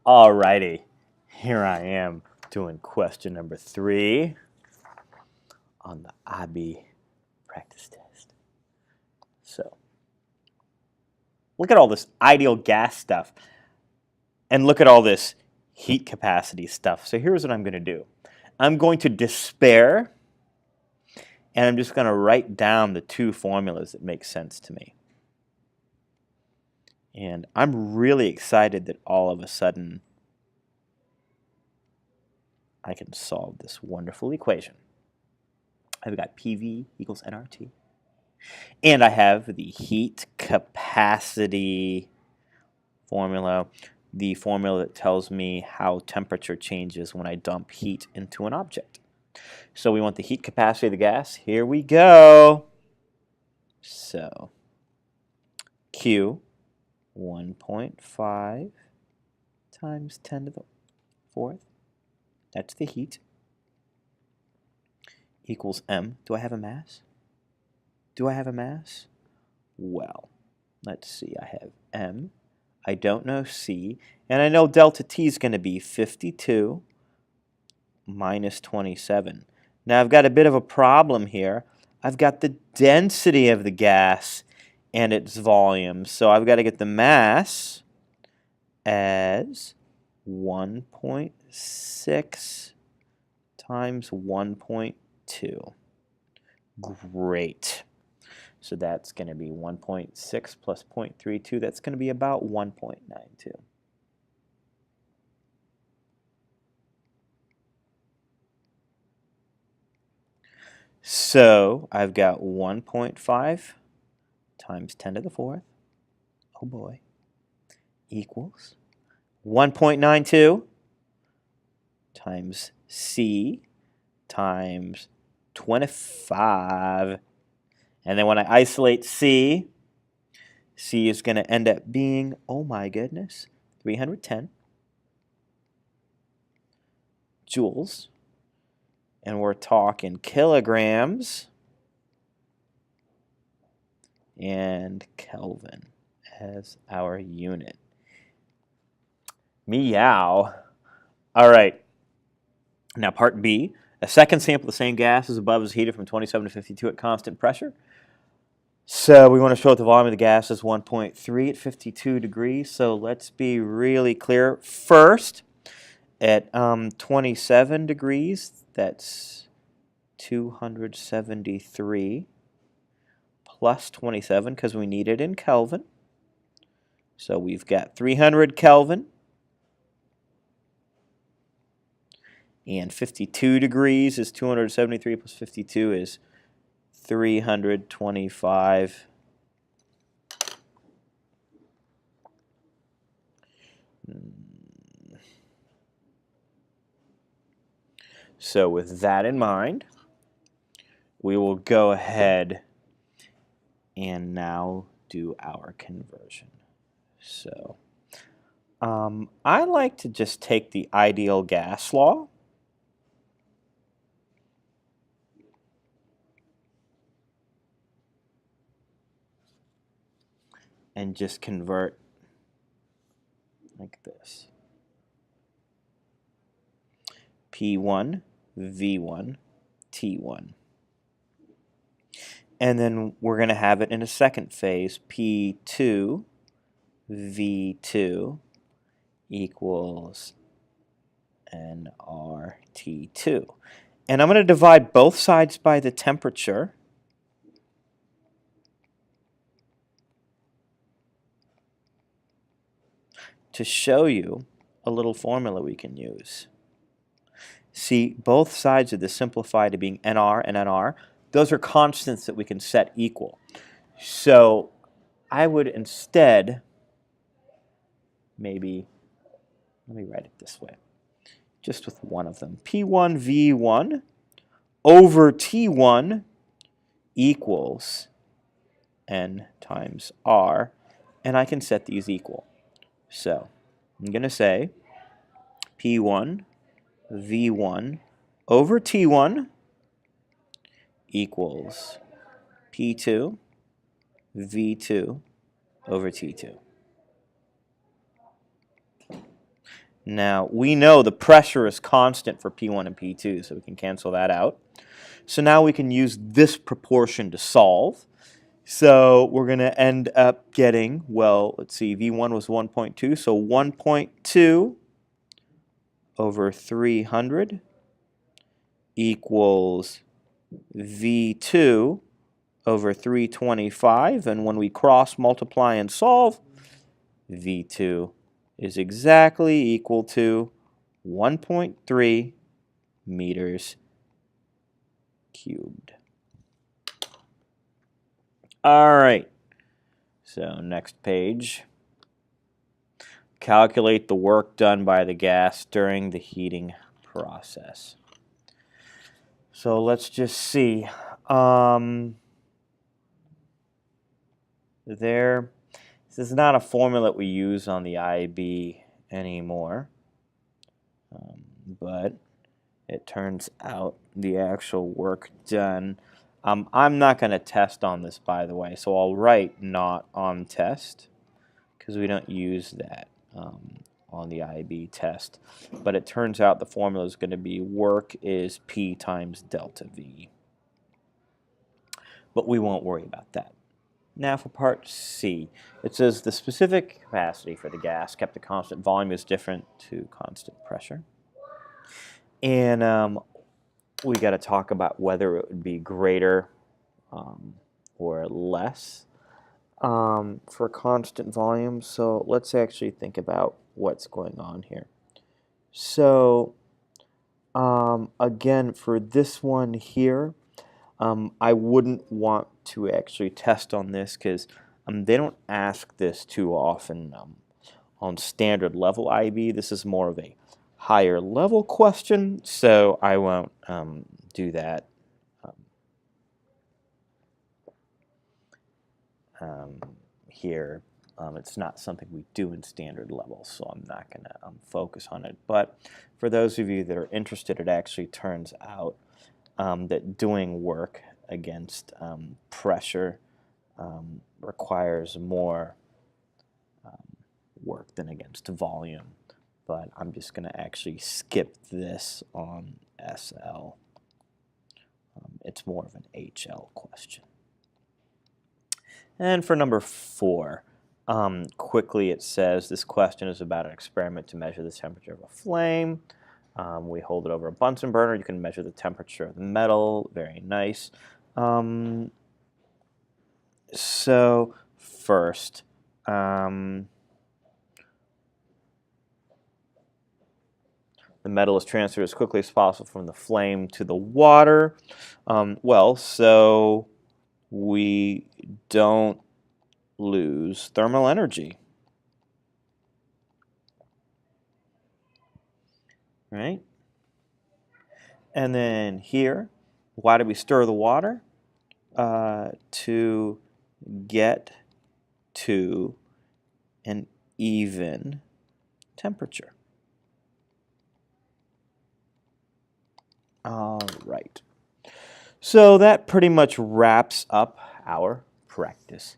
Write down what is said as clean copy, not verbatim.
Alrighty, here I am doing question number 3 on the IB practice test. So, look at all this ideal gas stuff and look at all this heat capacity stuff. So here's what I'm going to do. I'm going to despair and I'm just going to write down the two formulas that make sense to me. And I'm really excited that all of a sudden I can solve this wonderful equation. I've got PV equals nRT. And I have the heat capacity formula, the formula that tells me how temperature changes when I dump heat into an object. So we want the heat capacity of the gas. Here we go. So Q 1.5 times 10 to the 4th. That's the heat. Equals M. Do I have a mass? Do I have a mass? Well, let's see. I have M. I don't know C. And I know delta T is going to be 52 minus 27. Now I've got a bit of a problem here. I've got the density of the gas and its volume. So I've got to get the mass as 1.6 times 1.2. Great. So that's going to be 1.6 plus 0.32. That's going to be about 1.92. So I've got 1.5 times 10 to the 4th, oh boy, equals 1.92 times C times 25. And then when I isolate C is going to end up being, oh my goodness, 310 joules. And we're talking kilograms and Kelvin as our unit. Meow. All right. Now part B. A second sample of the same gas as above is heated from 27 to 52 at constant pressure. So we want to show that the volume of the gas is 1.3 at 52 degrees. So let's be really clear. First, at 27 degrees, that's 273 plus 27 because we need it in Kelvin. So we've got 300 Kelvin. And 52 degrees is 273 plus 52 is 325. So with that in mind, we will go ahead and now do our conversion. So I like to just take the ideal gas law and just convert like this. P1, V1, T1. And then we're going to have it in a second phase, P2, V2 equals nRT2. And I'm going to divide both sides by the temperature. To show you a little formula we can use. See, both sides of this simplify to being nR and nR. Those are constants that we can set equal. So I would instead, maybe, let me write it this way, just with one of them. P1 V1 over T1 equals N times R, and I can set these equal. So I'm going to say P1 V1 over T1 equals P2 V2 over T2. Now, we know the pressure is constant for P1 and P2, so we can cancel that out. So now we can use this proportion to solve. So we're going to end up getting, well, let's see, V1 was 1.2, so 1.2 over 300 equals V2 over 325, and when we cross multiply and solve, V2 is exactly equal to 1.3 meters cubed. All right, so next page. Calculate the work done by the gas during the heating process. So let's just see. This is not a formula that we use on the IB anymore, but it turns out the actual work done. I'm not going to test on this, by the way, so I'll write not on test because we don't use that on the IB test. But it turns out the formula is going to be work is P times delta V. But we won't worry about that. Now for part C, it says the specific capacity for the gas kept at constant volume is different to constant pressure. And we got to talk about whether it would be greater or less for constant volume. So let's actually think about what's going on here. So again, for this one here, I wouldn't want to actually test on this because they don't ask this too often on standard level IB. This is more of a higher level question, so I won't do that here. It's not something we do in standard level, so I'm not going to focus on it. But for those of you that are interested, it actually turns out that doing work against pressure requires more work than against volume. But I'm just going to actually skip this on SL. It's more of an HL question. And for number 4, quickly it says this question is about an experiment to measure the temperature of a flame. We hold it over a Bunsen burner. You can measure the temperature of the metal. Very nice. So first, the metal is transferred as quickly as possible from the flame to the water. Well, so we don't lose thermal energy. Right? And then here, why do we stir the water? To get to an even temperature. All right. So that pretty much wraps up our practice